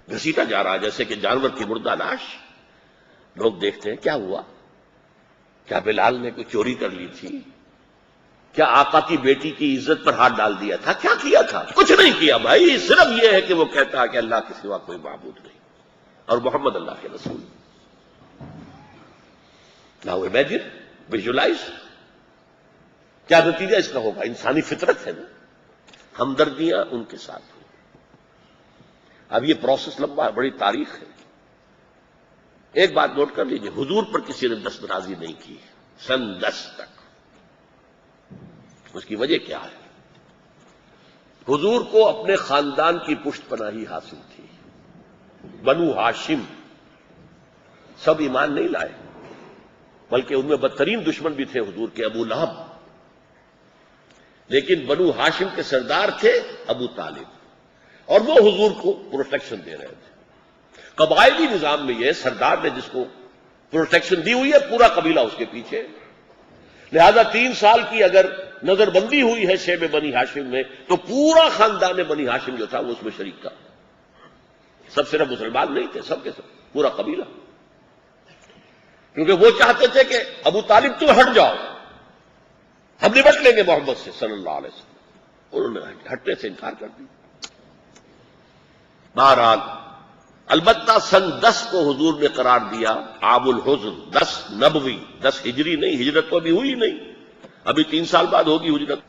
گھسیٹا جا رہا ہے جیسے کہ جانور کی مردہ لاش۔ لوگ دیکھتے ہیں کیا ہوا، کیا بلال نے کوئی چوری کر لی تھی؟ کیا آقا کی بیٹی کی عزت پر ہاتھ ڈال دیا تھا؟ کیا کیا تھا؟ کچھ نہیں کیا بھائی، صرف یہ ہے کہ وہ کہتا ہے کہ اللہ کے سوا کوئی معبود نہیں اور محمد اللہ کے رسول۔ ناؤ امیجن، ویژولائز، کیا نتیجہ اس کا ہوگا؟ انسانی فطرت ہے نا، ہمدردیاں ان کے ساتھ ہوئی۔ اب یہ پروسیس لمبا ہے، بڑی تاریخ ہے۔ ایک بات نوٹ کر لیجئے، حضور پر کسی نے دست درازی نہیں کی سن 10 تک۔ اس کی وجہ کیا ہے؟ حضور کو اپنے خاندان کی پشت پناہی حاصل تھی۔ بنو ہاشم سب ایمان نہیں لائے، بلکہ ان میں بدترین دشمن بھی تھے حضور کے، ابو لہب، لیکن بنو ہاشم کے سردار تھے ابو طالب، اور وہ حضور کو پروٹیکشن دے رہے تھے۔ قبائلی نظام میں یہ سردار نے جس کو پروٹیکشن دی ہوئی ہے، پورا قبیلہ اس کے پیچھے، لہذا 3 سال کی اگر نظر بندی ہوئی ہے شیب بنی ہاشم میں، تو پورا خاندان بنی ہاشم جو تھا وہ اس میں شریک تھا۔ سب صرف مسلمان نہیں تھے، سب کے سب پورا قبیلہ، کیونکہ وہ چاہتے تھے کہ ابو طالب تم ہٹ جاؤ، ہم نمٹ لیں گے محمد سے صلی اللہ علیہ وسلم۔ انہوں نے ہٹنے سے انکار کر دیا۔ بہرحال البتہ سن 10 کو حضور نے قرار دیا عام الحزن، 10 نبوی، 10 ہجری نہیں، ہجرت تو ابھی ہوئی نہیں، ابھی 3 سال بعد ہوگی ہجرت۔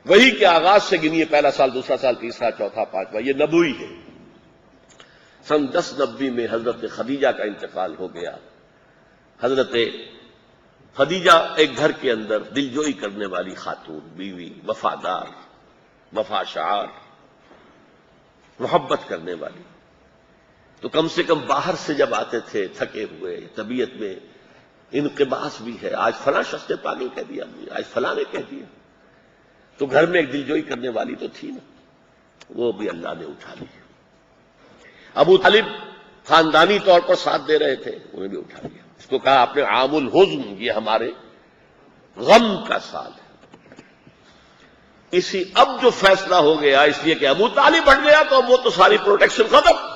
وہی کے آغاز سے گنیے، پہلا سال، دوسرا سال، تیسرا، چوتھا، پانچواں، یہ نبوی ہے۔ سن 10 نبوی میں حضرت خدیجہ کا انتقال ہو گیا۔ حضرت خدیجہ ایک گھر کے اندر دلجوئی کرنے والی خاتون، بیوی، وفادار، وفاشار، محبت کرنے والی، تو کم سے کم باہر سے جب آتے تھے تھکے ہوئے، طبیعت میں انقباس بھی ہے، آج فلاں شخص نے پاگل کہہ دیا، آج فلاں نے کہہ دیا، تو گھر میں ایک دلجوئی کرنے والی تو تھی نا، وہ بھی اللہ نے اٹھا لی۔ ابو طالب خاندانی طور پر ساتھ دے رہے تھے، انہیں بھی اٹھا لیا۔ اس کو کہا آپ نے عام الحزن، یہ ہمارے غم کا سال ہے۔ اسی اب جو فیصلہ ہو گیا، اس لیے کہ ابو طالب ہٹ گیا تو وہ تو ساری پروٹیکشن ختم۔